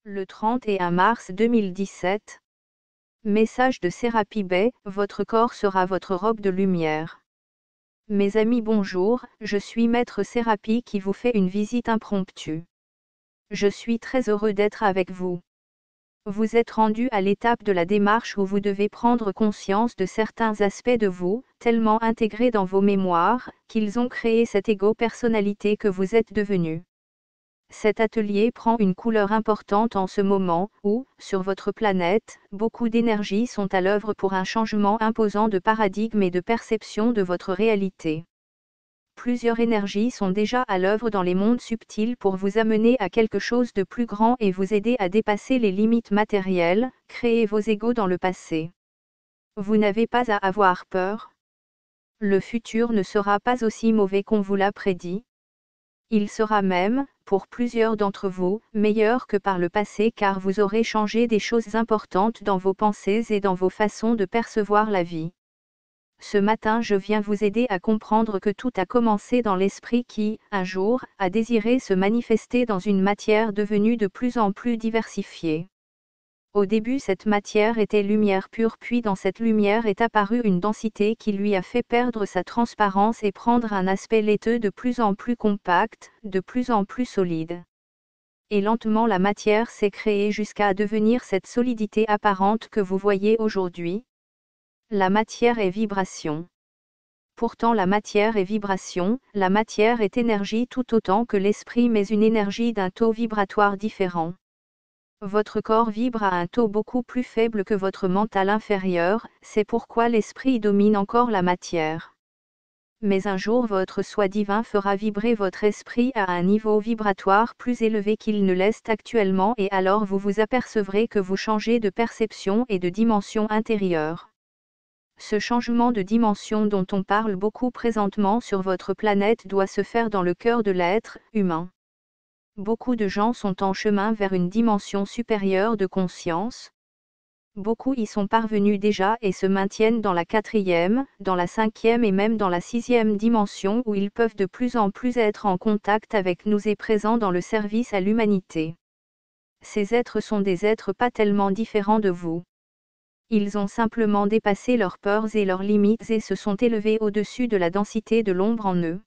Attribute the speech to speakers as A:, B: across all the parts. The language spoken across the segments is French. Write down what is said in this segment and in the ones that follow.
A: Le 31 mars 2017. Message de Serapi Bey, votre corps sera votre robe de lumière. Mes amis bonjour, je suis Maître Serapi qui vous fait une visite impromptue. Je suis très heureux d'être avec vous. Vous êtes rendu à l'étape de la démarche où vous devez prendre conscience de certains aspects de vous, tellement intégrés dans vos mémoires, qu'ils ont créé cette égo-personnalité que vous êtes devenu. Cet atelier prend une couleur importante en ce moment où, sur votre planète, beaucoup d'énergies sont à l'œuvre pour un changement imposant de paradigme et de perception de votre réalité. Plusieurs énergies sont déjà à l'œuvre dans les mondes subtils pour vous amener à quelque chose de plus grand et vous aider à dépasser les limites matérielles, créer vos égos dans le passé. Vous n'avez pas à avoir peur. Le futur ne sera pas aussi mauvais qu'on vous l'a prédit. Il sera même, pour plusieurs d'entre vous, meilleur que par le passé car vous aurez changé des choses importantes dans vos pensées et dans vos façons de percevoir la vie. Ce matin je viens vous aider à comprendre que tout a commencé dans l'esprit qui, un jour, a désiré se manifester dans une matière devenue de plus en plus diversifiée. Au début cette matière était lumière pure puis dans cette lumière est apparue une densité qui lui a fait perdre sa transparence et prendre un aspect laiteux de plus en plus compact, de plus en plus solide. Et lentement la matière s'est créée jusqu'à devenir cette solidité apparente que vous voyez aujourd'hui. La matière est vibration. Pourtant la matière est vibration, la matière est énergie tout autant que l'esprit mais une énergie d'un taux vibratoire différent. Votre corps vibre à un taux beaucoup plus faible que votre mental inférieur, c'est pourquoi l'esprit domine encore la matière. Mais un jour votre soi divin fera vibrer votre esprit à un niveau vibratoire plus élevé qu'il ne l'est actuellement et alors vous vous apercevrez que vous changez de perception et de dimension intérieure. Ce changement de dimension dont on parle beaucoup présentement sur votre planète doit se faire dans le cœur de l'être humain. Beaucoup de gens sont en chemin vers une dimension supérieure de conscience. Beaucoup y sont parvenus déjà et se maintiennent dans la 4e, dans la 5e et même dans la 6e dimension où ils peuvent de plus en plus être en contact avec nous et présents dans le service à l'humanité. Ces êtres sont des êtres pas tellement différents de vous. Ils ont simplement dépassé leurs peurs et leurs limites et se sont élevés au-dessus de la densité de l'ombre en eux.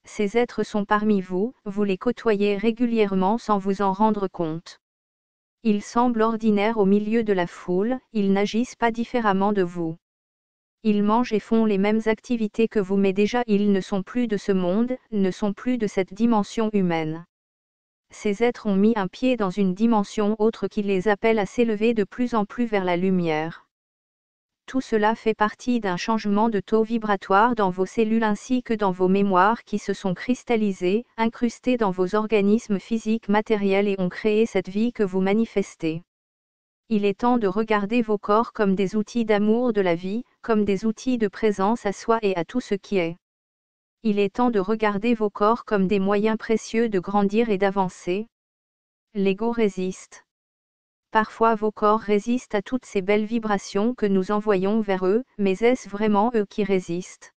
A: Ces êtres sont parmi vous, vous les côtoyez régulièrement sans vous en rendre compte. Ils semblent ordinaires au milieu de la foule, ils n'agissent pas différemment de vous. Ils mangent et font les mêmes activités que vous mais déjà ils ne sont plus de ce monde, ne sont plus de cette dimension humaine. Ces êtres ont mis un pied dans une dimension autre qui les appelle à s'élever de plus en plus vers la lumière. Tout cela fait partie d'un changement de taux vibratoire dans vos cellules ainsi que dans vos mémoires qui se sont cristallisées, incrustées dans vos organismes physiques matériels et ont créé cette vie que vous manifestez. Il est temps de regarder vos corps comme des outils d'amour de la vie, comme des outils de présence à soi et à tout ce qui est. Il est temps de regarder vos corps comme des moyens précieux de grandir et d'avancer. L'ego résiste. Parfois vos corps résistent à toutes ces belles vibrations que nous envoyons vers eux, mais est-ce vraiment eux qui résistent?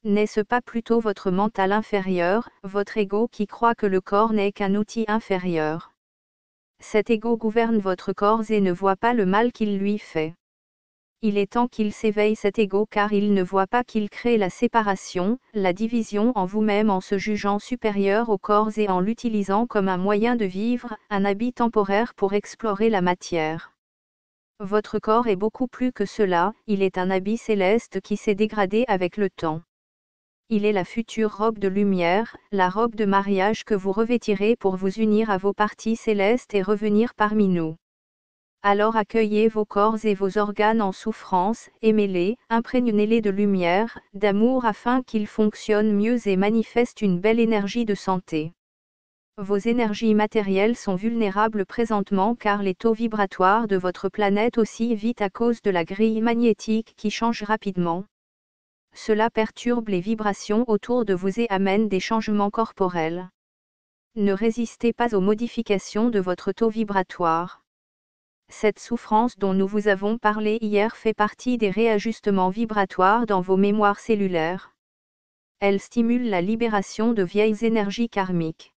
A: N'est-ce pas plutôt votre mental inférieur, votre ego qui croit que le corps n'est qu'un outil inférieur? Cet ego gouverne votre corps et ne voit pas le mal qu'il lui fait. Il est temps qu'il s'éveille cet ego car il ne voit pas qu'il crée la séparation, la division en vous-même en se jugeant supérieur au corps et en l'utilisant comme un moyen de vivre, un habit temporaire pour explorer la matière. Votre corps est beaucoup plus que cela, il est un habit céleste qui s'est dégradé avec le temps. Il est la future robe de lumière, la robe de mariage que vous revêtirez pour vous unir à vos parties célestes et revenir parmi nous. Alors accueillez vos corps et vos organes en souffrance, aimez-les, imprégnez-les de lumière, d'amour afin qu'ils fonctionnent mieux et manifestent une belle énergie de santé. Vos énergies matérielles sont vulnérables présentement car les taux vibratoires de votre planète oscillent vite à cause de la grille magnétique qui change rapidement. Cela perturbe les vibrations autour de vous et amène des changements corporels. Ne résistez pas aux modifications de votre taux vibratoire. Cette souffrance dont nous vous avons parlé hier fait partie des réajustements vibratoires dans vos mémoires cellulaires. Elle stimule la libération de vieilles énergies karmiques.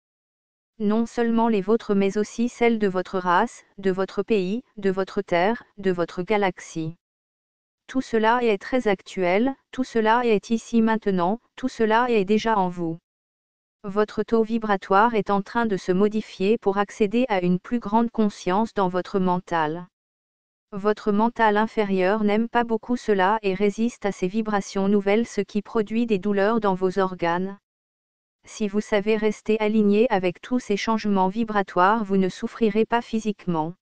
A: Non seulement les vôtres mais aussi celles de votre race, de votre pays, de votre terre, de votre galaxie. Tout cela est très actuel, tout cela est ici maintenant, tout cela est déjà en vous. Votre taux vibratoire est en train de se modifier pour accéder à une plus grande conscience dans votre mental. Votre mental inférieur n'aime pas beaucoup cela et résiste à ces vibrations nouvelles, ce qui produit des douleurs dans vos organes. Si vous savez rester aligné avec tous ces changements vibratoires, vous ne souffrirez pas physiquement.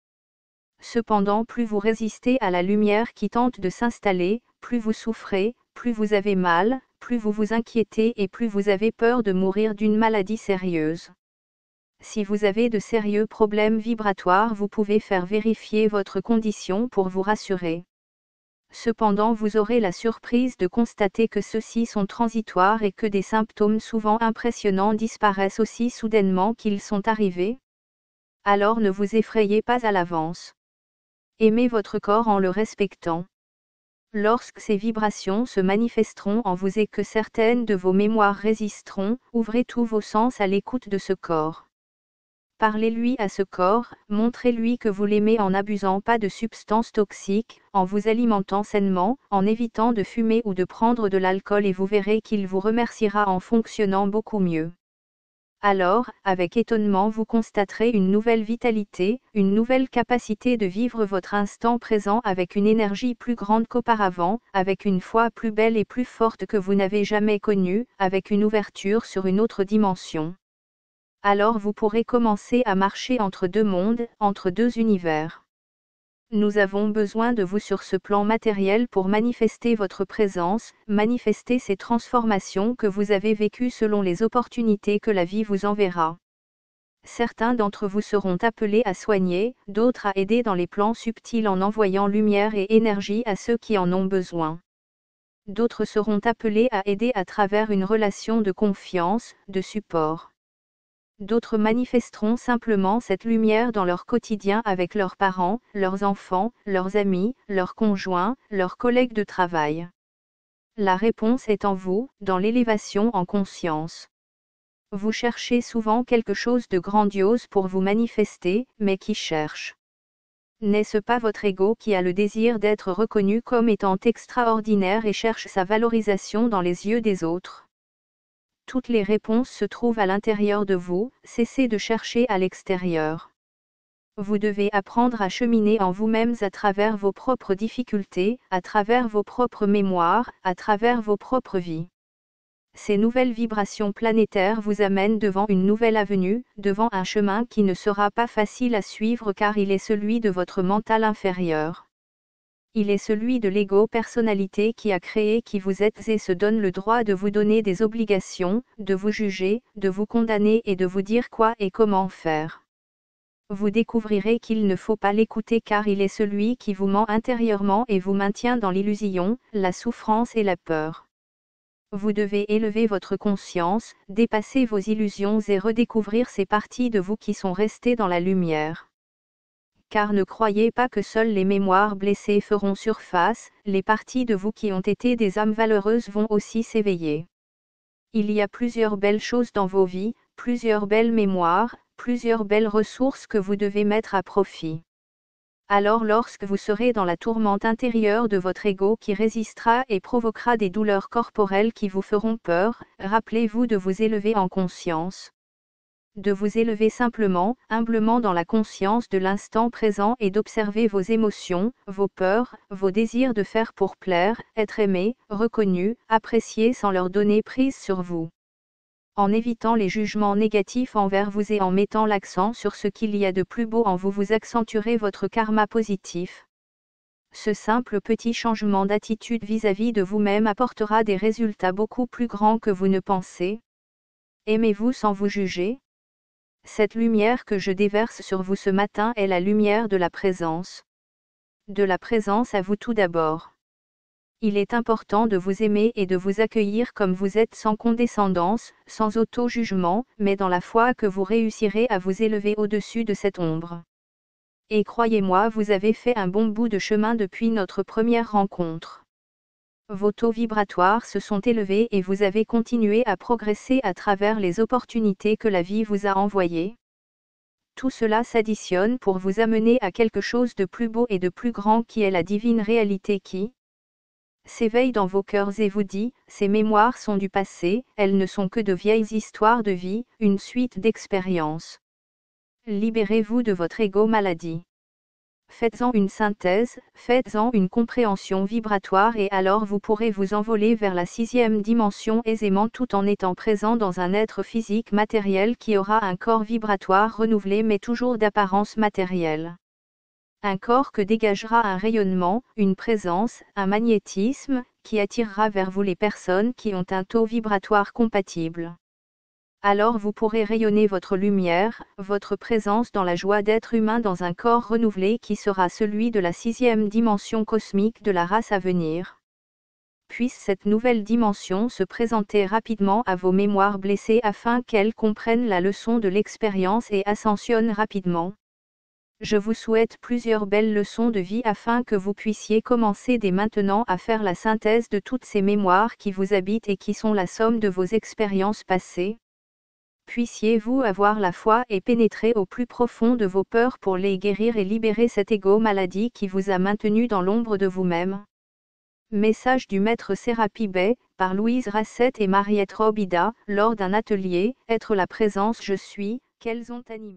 A: Cependant, plus vous résistez à la lumière qui tente de s'installer, plus vous souffrez, plus vous avez mal, plus vous vous inquiétez et plus vous avez peur de mourir d'une maladie sérieuse. Si vous avez de sérieux problèmes vibratoires, vous pouvez faire vérifier votre condition pour vous rassurer. Cependant, vous aurez la surprise de constater que ceux-ci sont transitoires et que des symptômes souvent impressionnants disparaissent aussi soudainement qu'ils sont arrivés. Alors ne vous effrayez pas à l'avance. Aimez votre corps en le respectant. Lorsque ces vibrations se manifesteront en vous et que certaines de vos mémoires résisteront, ouvrez tous vos sens à l'écoute de ce corps. Parlez-lui à ce corps, montrez-lui que vous l'aimez en n'abusant pas de substances toxiques, en vous alimentant sainement, en évitant de fumer ou de prendre de l'alcool et vous verrez qu'il vous remerciera en fonctionnant beaucoup mieux. Alors, avec étonnement vous constaterez une nouvelle vitalité, une nouvelle capacité de vivre votre instant présent avec une énergie plus grande qu'auparavant, avec une foi plus belle et plus forte que vous n'avez jamais connue, avec une ouverture sur une autre dimension. Alors vous pourrez commencer à marcher entre deux mondes, entre deux univers. Nous avons besoin de vous sur ce plan matériel pour manifester votre présence, manifester ces transformations que vous avez vécues selon les opportunités que la vie vous enverra. Certains d'entre vous seront appelés à soigner, d'autres à aider dans les plans subtils en envoyant lumière et énergie à ceux qui en ont besoin. D'autres seront appelés à aider à travers une relation de confiance, de support. D'autres manifesteront simplement cette lumière dans leur quotidien avec leurs parents, leurs enfants, leurs amis, leurs conjoints, leurs collègues de travail. La réponse est en vous, dans l'élévation en conscience. Vous cherchez souvent quelque chose de grandiose pour vous manifester, mais qui cherche? N'est-ce pas votre ego qui a le désir d'être reconnu comme étant extraordinaire et cherche sa valorisation dans les yeux des autres? Toutes les réponses se trouvent à l'intérieur de vous, cessez de chercher à l'extérieur. Vous devez apprendre à cheminer en vous-mêmes à travers vos propres difficultés, à travers vos propres mémoires, à travers vos propres vies. Ces nouvelles vibrations planétaires vous amènent devant une nouvelle avenue, devant un chemin qui ne sera pas facile à suivre car il est celui de votre mental inférieur. Il est celui de l'ego-personnalité qui a créé qui vous êtes et se donne le droit de vous donner des obligations, de vous juger, de vous condamner et de vous dire quoi et comment faire. Vous découvrirez qu'il ne faut pas l'écouter car il est celui qui vous ment intérieurement et vous maintient dans l'illusion, la souffrance et la peur. Vous devez élever votre conscience, dépasser vos illusions et redécouvrir ces parties de vous qui sont restées dans la lumière. Car ne croyez pas que seules les mémoires blessées feront surface, les parties de vous qui ont été des âmes valeureuses vont aussi s'éveiller. Il y a plusieurs belles choses dans vos vies, plusieurs belles mémoires, plusieurs belles ressources que vous devez mettre à profit. Alors lorsque vous serez dans la tourmente intérieure de votre ego qui résistera et provoquera des douleurs corporelles qui vous feront peur, rappelez-vous de vous élever en conscience. De vous élever simplement, humblement dans la conscience de l'instant présent et d'observer vos émotions, vos peurs, vos désirs de faire pour plaire, être aimé, reconnu, apprécié sans leur donner prise sur vous. En évitant les jugements négatifs envers vous et en mettant l'accent sur ce qu'il y a de plus beau en vous, vous accentuerez votre karma positif. Ce simple petit changement d'attitude vis-à-vis de vous-même apportera des résultats beaucoup plus grands que vous ne pensez. Aimez-vous sans vous juger? Cette lumière que je déverse sur vous ce matin est la lumière de la présence. De la présence à vous tout d'abord. Il est important de vous aimer et de vous accueillir comme vous êtes sans condescendance, sans auto-jugement, mais dans la foi que vous réussirez à vous élever au-dessus de cette ombre. Et croyez-moi, vous avez fait un bon bout de chemin depuis notre première rencontre. Vos taux vibratoires se sont élevés et vous avez continué à progresser à travers les opportunités que la vie vous a envoyées. Tout cela s'additionne pour vous amener à quelque chose de plus beau et de plus grand qui est la divine réalité qui s'éveille dans vos cœurs et vous dit, ces mémoires sont du passé, elles ne sont que de vieilles histoires de vie, une suite d'expériences. Libérez-vous de votre ego maladie. Faites-en une synthèse, faites-en une compréhension vibratoire et alors vous pourrez vous envoler vers la 6e dimension aisément tout en étant présent dans un être physique matériel qui aura un corps vibratoire renouvelé mais toujours d'apparence matérielle. Un corps que dégagera un rayonnement, une présence, un magnétisme, qui attirera vers vous les personnes qui ont un taux vibratoire compatible. Alors vous pourrez rayonner votre lumière, votre présence dans la joie d'être humain dans un corps renouvelé qui sera celui de la 6e dimension cosmique de la race à venir. Puisse cette nouvelle dimension se présenter rapidement à vos mémoires blessées afin qu'elles comprennent la leçon de l'expérience et ascensionnent rapidement. Je vous souhaite plusieurs belles leçons de vie afin que vous puissiez commencer dès maintenant à faire la synthèse de toutes ces mémoires qui vous habitent et qui sont la somme de vos expériences passées. Puissiez-vous avoir la foi et pénétrer au plus profond de vos peurs pour les guérir et libérer cette égo-maladie qui vous a maintenu dans l'ombre de vous-même. Message du maître Serapi Bey, par Louise Rassette et Mariette Robida, lors d'un atelier, Être la présence je suis, qu'elles ont animé.